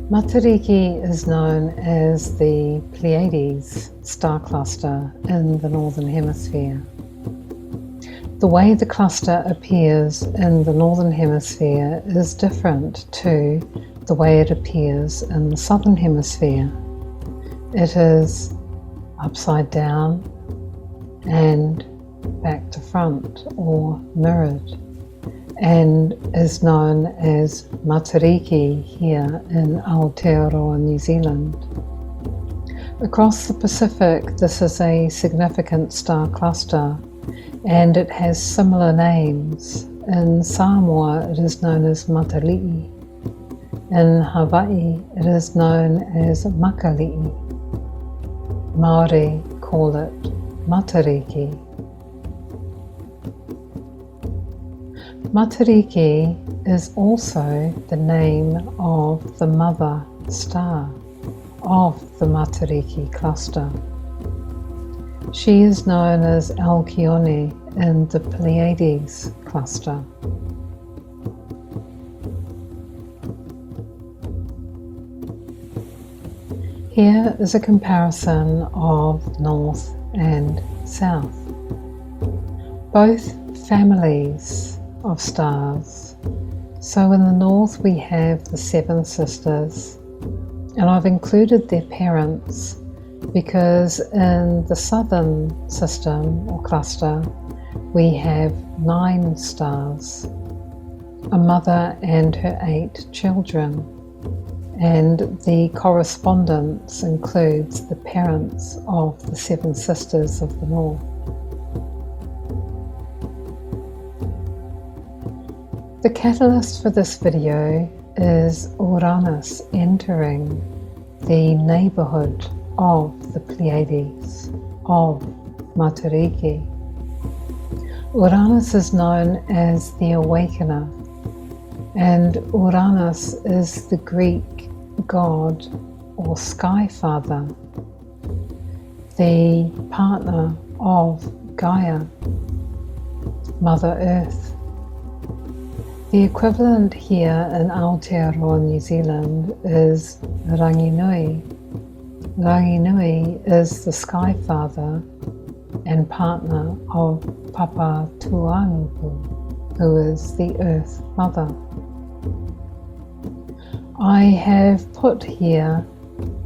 Matariki is known as the Pleiades star cluster in the Northern Hemisphere. The way the cluster appears in the Northern Hemisphere is different to the way it appears in the Southern Hemisphere. It is upside down and back to front or mirrored, and is known as Matariki here in Aotearoa New Zealand. Across the Pacific, this is a significant star cluster, and it has similar names. In Samoa, it is known as Matariki. In Hawaii, it is known as Makali'i. Māori call it Matariki. Matariki is also the name of the mother star of the Matariki cluster. She is known as Alcyone in the Pleiades cluster. Here is a comparison of North and South. Both families of stars. So in the North we have the Seven Sisters, and I've included their parents because in the Southern system or cluster we have 9 stars, a mother and her 8 children, and the correspondence includes the parents of the 7 sisters of the North. The catalyst for this video is Uranus entering the neighbourhood of the Pleiades, of Matariki. Uranus is known as the Awakener, and Uranus is the Greek god or sky father, the partner of Gaia, Mother Earth. The equivalent here in Aotearoa New Zealand is Rangi. Rangi is the sky father and partner of Papa Tuanuku, who is the Earth Mother. I have put here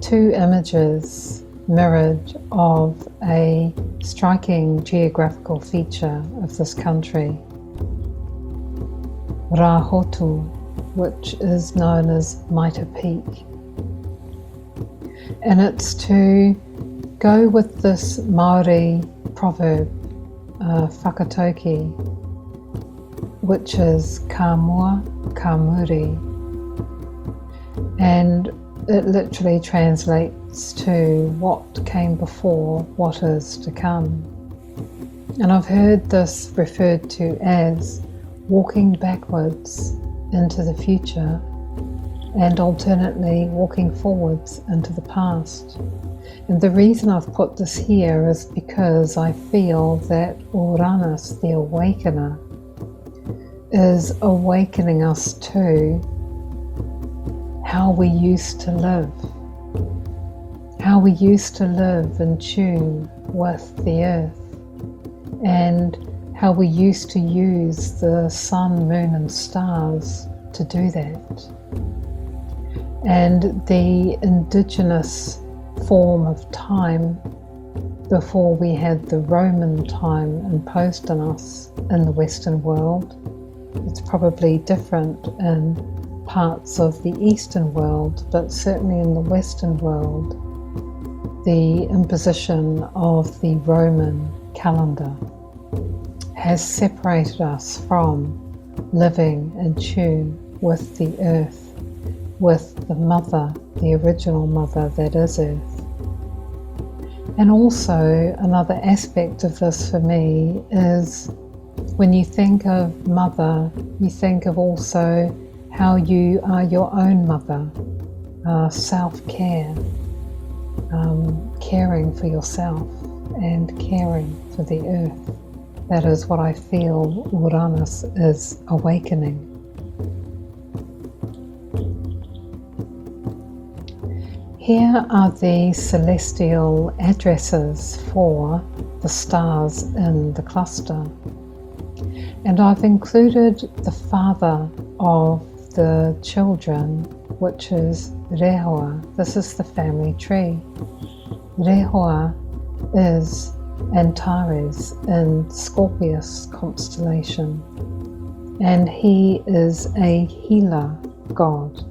2 images mirrored of a striking geographical feature of this country, Rahotu, which is known as Maita Peak. And it's to go with this Māori proverb, whakatoki, which is ka mua, ka muri. And it literally translates to what came before, what is to come. And I've heard this referred to as walking backwards into the future, and alternately walking forwards into the past. And the reason I've put this here is because I feel that Uranus, the Awakener, is awakening us to how we used to live, in tune with the earth, and how we used to use the sun, moon and stars to do that. And the indigenous form of time before we had the Roman time imposed on us in the Western world. It's probably different in parts of the Eastern world, but certainly in the Western world, the imposition of the Roman calendar has separated us from living in tune with the earth, with the mother, the original mother that is earth. And also another aspect of this for me is when you think of mother, you think of also how you are your own mother, self-care, caring for yourself and caring for the earth. That is what I feel Uranus is awakening. Here are the celestial addresses for the stars in the cluster. And I've included the father of the children, which is Rehua. This is the family tree. Rehua is Antares in Scorpius constellation, and he is a healer god,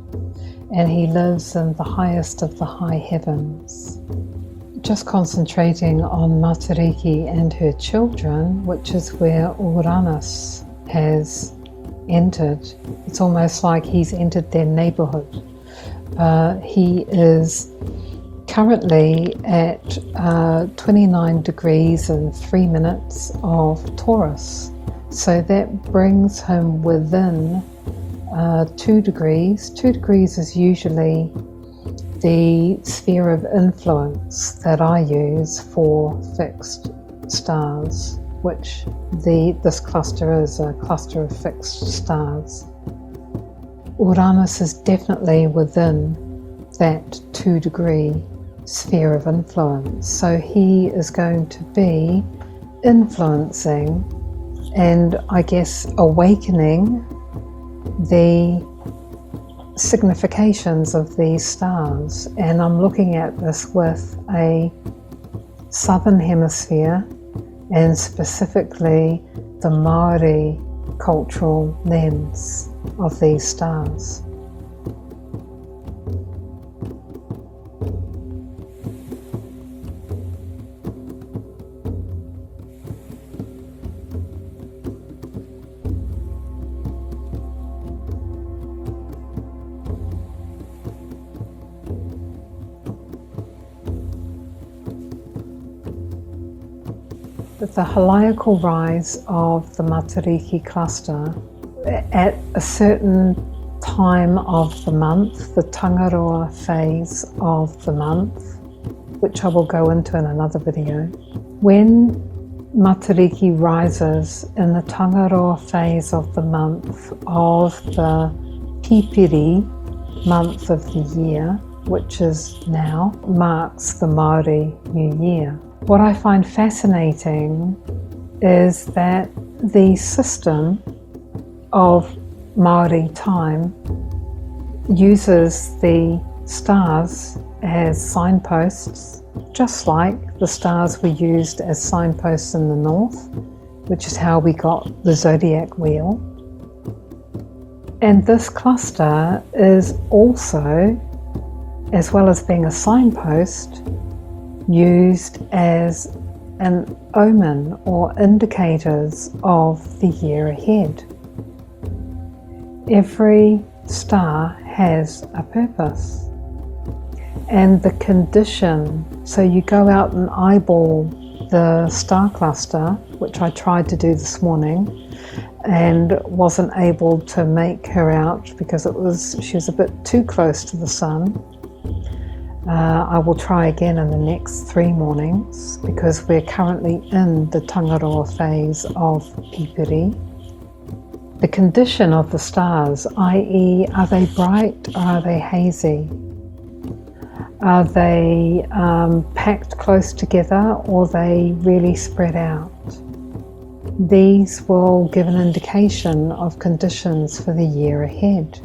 and he lives in the highest of the high heavens. Just concentrating on Matariki and her children, which is where Uranus has entered. It's almost like he's entered their neighbourhood. He is currently at 29 degrees and 3 minutes of Taurus. So that brings him within 2 degrees. 2 degrees is usually the sphere of influence that I use for fixed stars, which this cluster is a cluster of fixed stars. Uranus is definitely within that 2 degree sphere of influence. So he is going to be influencing and I guess awakening the significations of these stars. And I'm looking at this with a Southern Hemisphere and specifically the Māori cultural lens of these stars. The heliacal rise of the Matariki cluster at a certain time of the month, the Tangaroa phase of the month, which I will go into in another video. When Matariki rises in the Tangaroa phase of the month of the Pipiri month of the year, which is now, marks the Māori New Year. What I find fascinating is that the system of Māori time uses the stars as signposts, just like the stars were used as signposts in the north, which is how we got the zodiac wheel. And this cluster is also, as well as being a signpost, used as an omen or indicators of the year ahead. Every star has a purpose, and the condition, so you go out and eyeball the star cluster, which I tried to do this morning and wasn't able to make her out because she was a bit too close to the sun. I will try again in the next 3 mornings because we're currently in the Tangaroa phase of Pipiri. The condition of the stars, i.e. are they bright or are they hazy? Are they packed close together or are they really spread out? These will give an indication of conditions for the year ahead.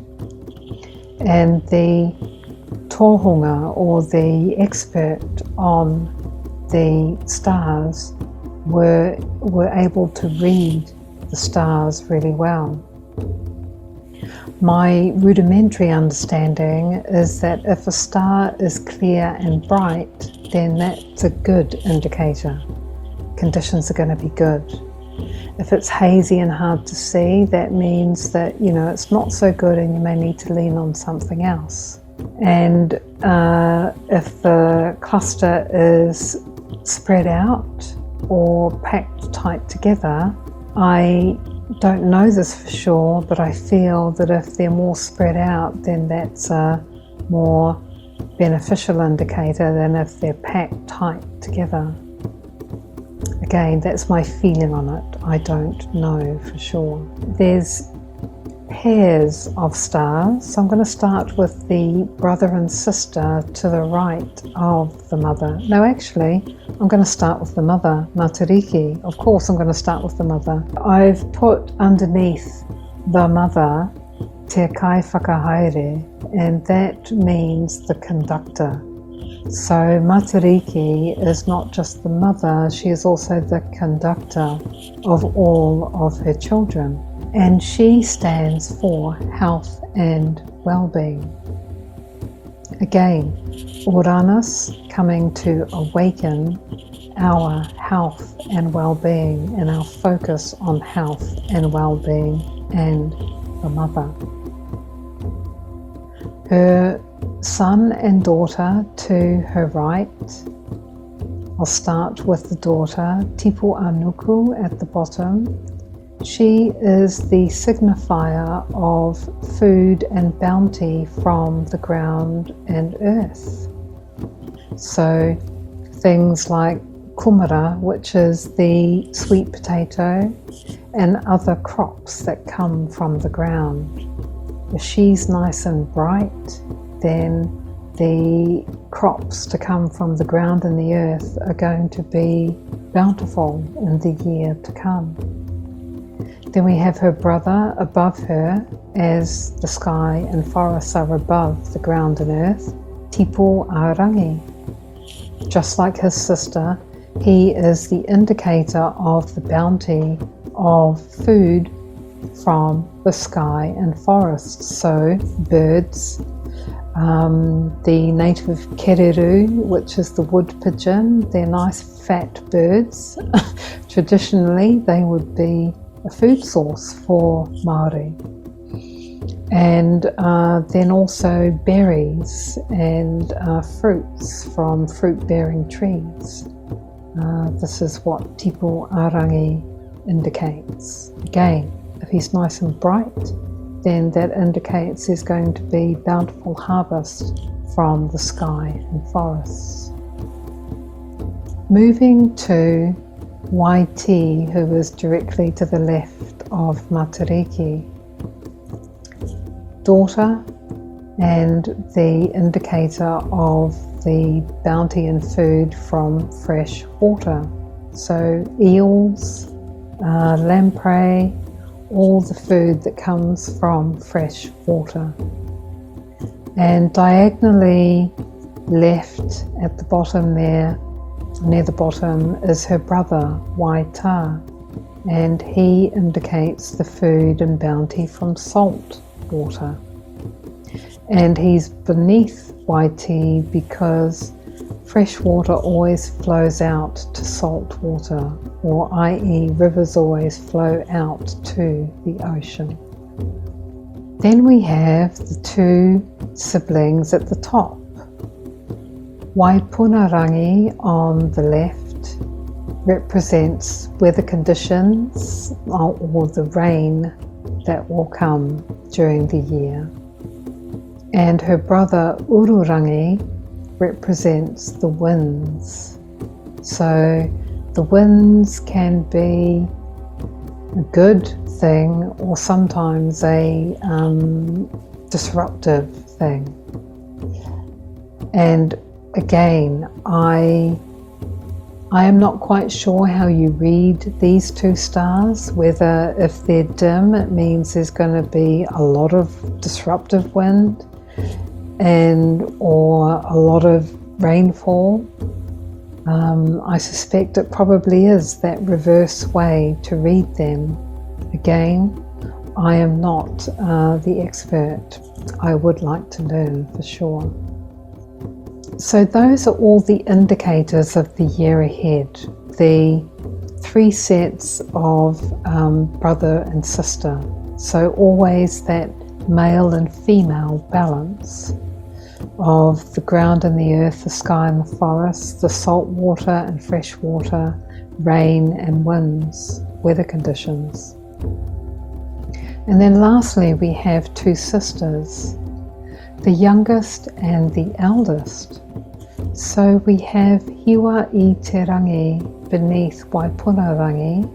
And the tohunga, or the expert on the stars, were able to read the stars really well. My rudimentary understanding is that if a star is clear and bright, then that's a good indicator. Conditions are going to be good. If it's hazy and hard to see, that means that, it's not so good and you may need to lean on something else. And if the cluster is spread out or packed tight together, I don't know this for sure, but I feel that if they're more spread out, then that's a more beneficial indicator than if they're packed tight together. Again, that's my feeling on it. I don't know for sure. There's pairs of stars. So I'm going to start with the brother and sister to the right of the mother. No, actually, I'm going to start with the mother, Matariki. Of course, I'm going to start with the mother. I've put underneath the mother, Te Kai Whakahaere, and that means the conductor. So Matariki is not just the mother, she is also the conductor of all of her children. And she stands for health and well-being. Again, Uranus coming to awaken our health and well-being and our focus on health and well-being and the mother. Her son and daughter to her right. I'll start with the daughter, Tipu Anuku at the bottom. She is the signifier of food and bounty from the ground and earth. So things like kumara, which is the sweet potato, and other crops that come from the ground. If she's nice and bright, then the crops to come from the ground and the earth are going to be bountiful in the year to come. Then we have her brother above her, as the sky and forests are above the ground and earth, Tipu Rangi. Just like his sister, he is the indicator of the bounty of food from the sky and forests. So birds, the native kereru, which is the wood pigeon, they're nice fat birds. Traditionally, they would be a food source for Māori. And then also berries and fruits from fruit-bearing trees. This is what Tipu Rangi indicates. Again, if he's nice and bright, then that indicates there's going to be bountiful harvest from the sky and forests. Moving to YT, who is directly to the left of Matariki, daughter and the indicator of the bounty and food from fresh water. So eels, lamprey, all the food that comes from fresh water. And diagonally left at the bottom there, near the bottom, is her brother, Waiata, and he indicates the food and bounty from salt water. And he's beneath YT because fresh water always flows out to salt water, or i.e. rivers always flow out to the ocean. Then we have the two siblings at the top. Waipunarangi on the left represents weather conditions or the rain that will come during the year. And her brother Ururangi represents the winds. So the winds can be a good thing or sometimes a disruptive thing. And again, I am not quite sure how you read these two stars, whether if they're dim it means there's going to be a lot of disruptive wind or a lot of rainfall. I suspect it probably is that reverse way to read them. Again, I am not the expert. I would like to learn for sure. So those are all the indicators of the year ahead, the three sets of brother and sister. So always that male and female balance of the ground and the earth, the sky and the forest, the salt water and fresh water, rain and winds, weather conditions. And then lastly we have two sisters, the youngest and the eldest. So we have Hiwa I Te Rangi beneath Waipunarangi,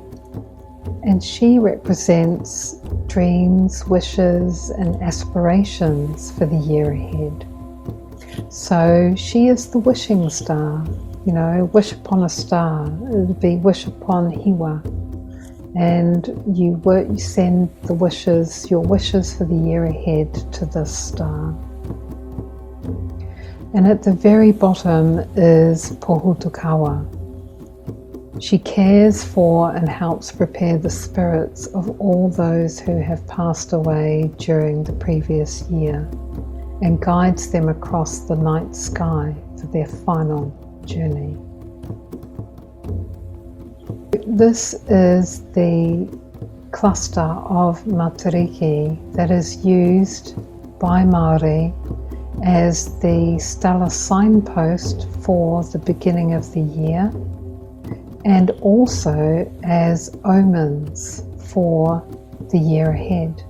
and she represents dreams, wishes, and aspirations for the year ahead. So she is the wishing star, you know, wish upon a star. It would be wish upon Hiwa. And you send the wishes, your wishes for the year ahead to this star. And at the very bottom is Pohutukawa. She cares for and helps prepare the spirits of all those who have passed away during the previous year and guides them across the night sky for their final journey. This is the cluster of Matariki that is used by Māori as the stellar signpost for the beginning of the year, and also as omens for the year ahead.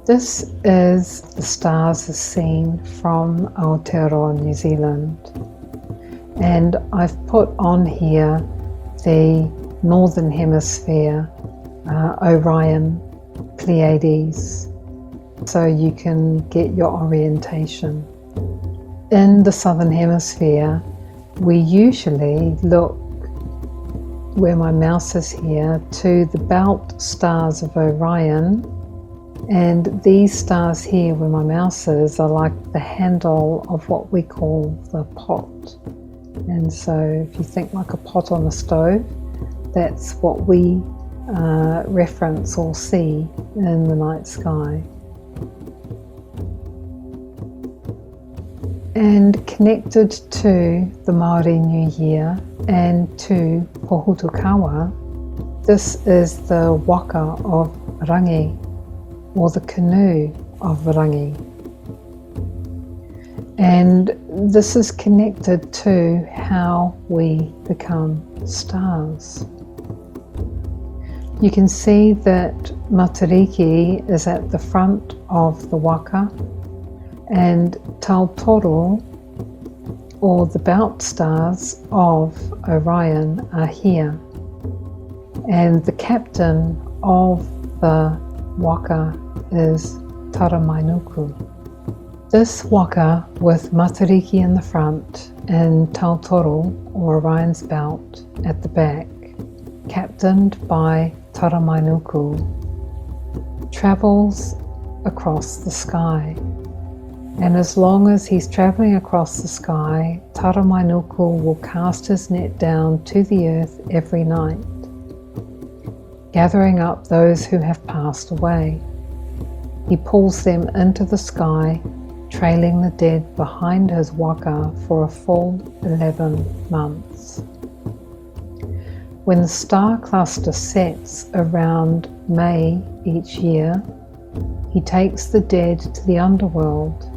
This is the stars as seen from Aotearoa New Zealand, and I've put on here the Northern Hemisphere, Orion, Pleiades, so you can get your orientation. In the Southern Hemisphere, we usually look, where my mouse is here, to the belt stars of Orion. And these stars here, where my mouse is, are like the handle of what we call the pot. And so if you think like a pot on a stove, that's what we reference or see in the night sky. And connected to the Māori New Year and to Pohutukawa, this is the waka of Rangi, or the canoe of Rangi. And this is connected to how we become stars. You can see that Matariki is at the front of the waka, and Taurus, or the belt stars of Orion, are here. And the captain of the waka is Taramainuku. This waka, with Matariki in the front and Taurus, or Orion's belt, at the back, captained by Taramainuku, travels across the sky. And as long as he's travelling across the sky, Taramainuku will cast his net down to the earth every night, gathering up those who have passed away. He pulls them into the sky, trailing the dead behind his waka for a full 11 months. When the star cluster sets around May each year, he takes the dead to the underworld.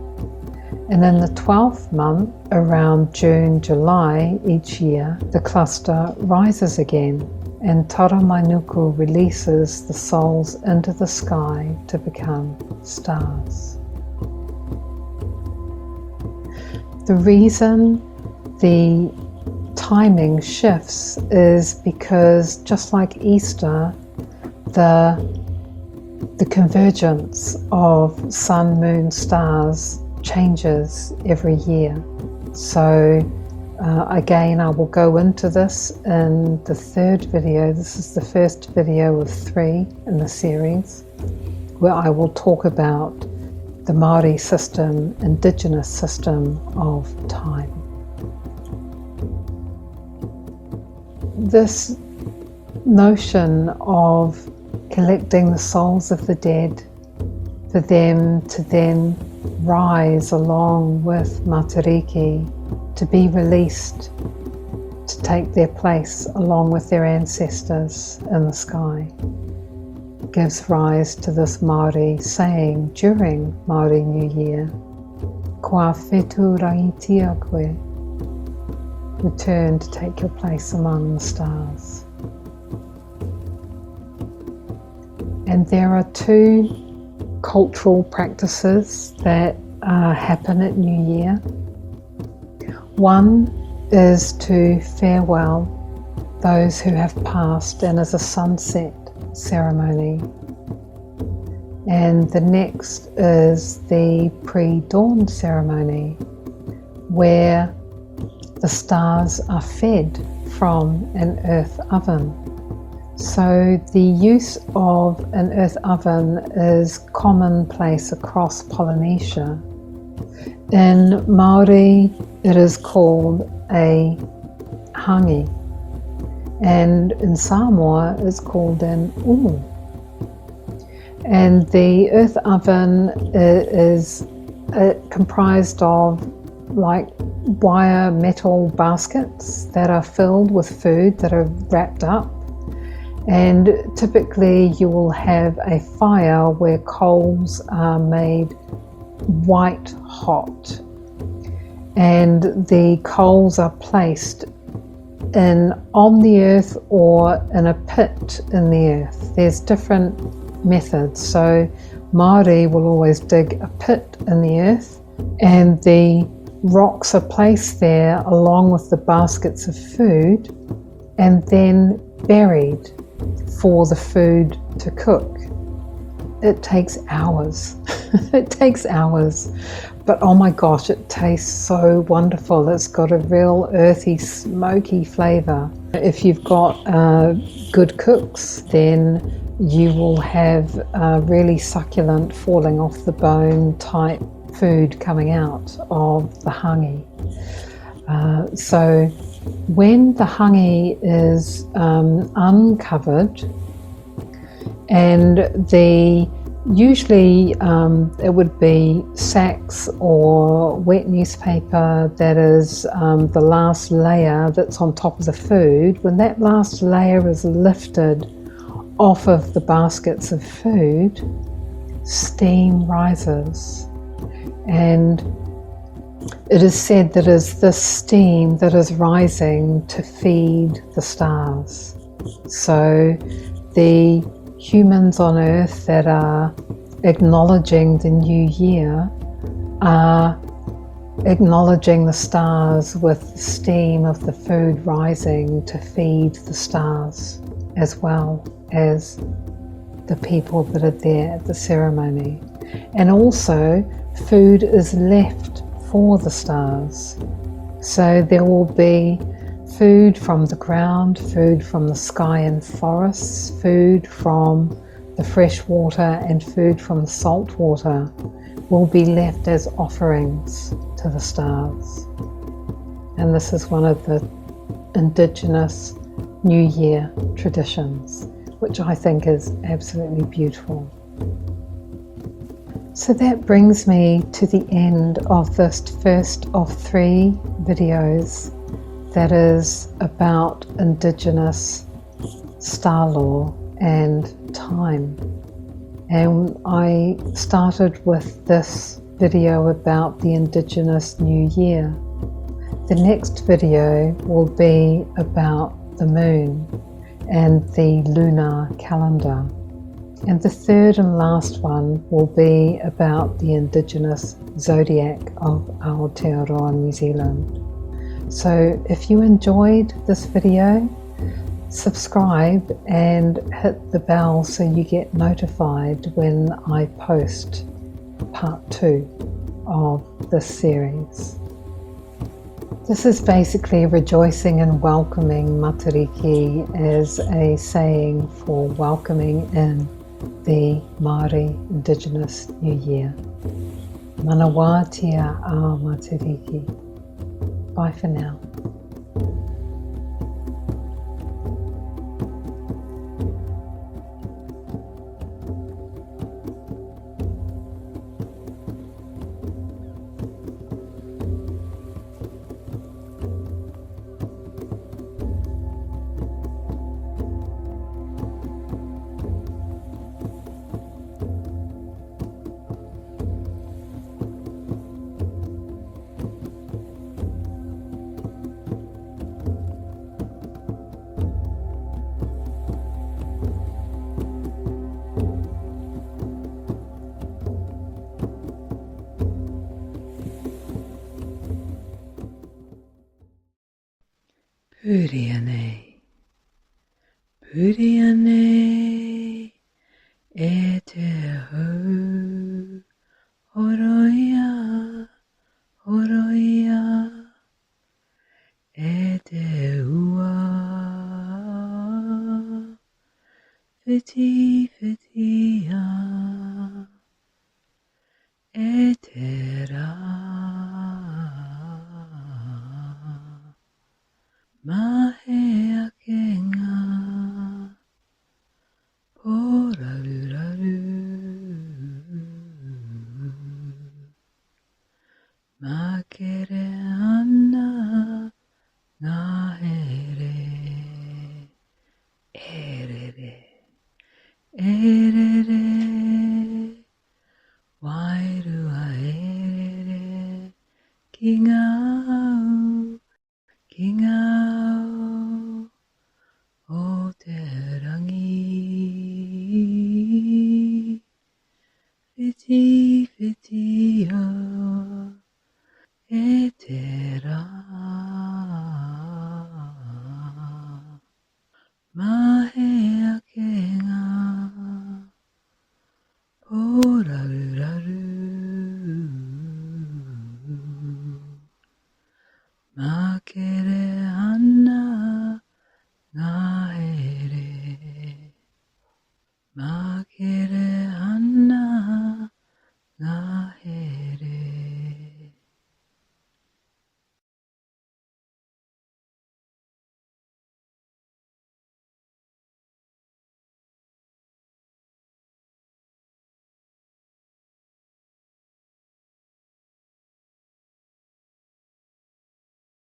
And in the 12th month, around June, July each year, the cluster rises again, and Taramainuku releases the souls into the sky to become stars. The reason the timing shifts is because, just like Easter, the convergence of sun, moon, stars changes every year. So again, I will go into this in the third video. This is the first video of 3 in the series, where I will talk about the Māori system, indigenous system of time. This notion of collecting the souls of the dead for them to then rise along with Matariki, to be released, to take their place along with their ancestors in the sky. It gives rise to this Māori saying during Māori New Year, "Kua whetū rangi koe," return to take your place among the stars. And there are two cultural practices that happen at New Year. One is to farewell those who have passed, and as a sunset ceremony. And the next is the pre-dawn ceremony, where the stars are fed from an earth oven. So the use of an earth oven is commonplace across Polynesia. In Māori, it is called a hangi, and in Samoa it's called an umu. And the earth oven is comprised of like wire metal baskets that are filled with food that are wrapped up, and typically you will have a fire where coals are made white hot, and the coals are placed on the earth or in a pit in the earth. There's different methods. So Māori will always dig a pit in the earth, and the rocks are placed there along with the baskets of food, and then buried for the food to cook. It takes hours. It takes hours, but oh my gosh, it tastes so wonderful. It's got a real earthy, smoky flavour. If you've got good cooks, then you will have really succulent, falling off the bone type food coming out of the hangi. So when the hangi is uncovered, and usually it would be sacks or wet newspaper that is the last layer that's on top of the food. When that last layer is lifted off of the baskets of food, steam rises, and it is said that it is this steam that is rising to feed the stars. So the humans on Earth that are acknowledging the new year are acknowledging the stars with the steam of the food rising to feed the stars, as well as the people that are there at the ceremony. And also food is left for the stars. So there will be food from the ground, food from the sky and forests, food from the fresh water, and food from the salt water will be left as offerings to the stars. And this is one of the indigenous New Year traditions, which I think is absolutely beautiful. So that brings me to the end of this first of 3 videos that is about Indigenous starlore and time. And I started with this video about the Indigenous New Year. The next video will be about the moon and the lunar calendar. And the third and last one will be about the Indigenous zodiac of Aotearoa New Zealand. So if you enjoyed this video, subscribe and hit the bell so you get notified when I post part 2 of this series. This is basically rejoicing and welcoming Matariki as a saying for welcoming in the Māori Indigenous New Year. Manawatia a Matariki. Bye for now. Puriane, Puriane, e te hau, horoia, horoia, e te ua, whiti, whitia, e te rā, mahe ake ngā, poraruraru, makere ana, ngā here, erere, erere, wairua erere, ki ngā au, o te rangi, whiti, whiti, e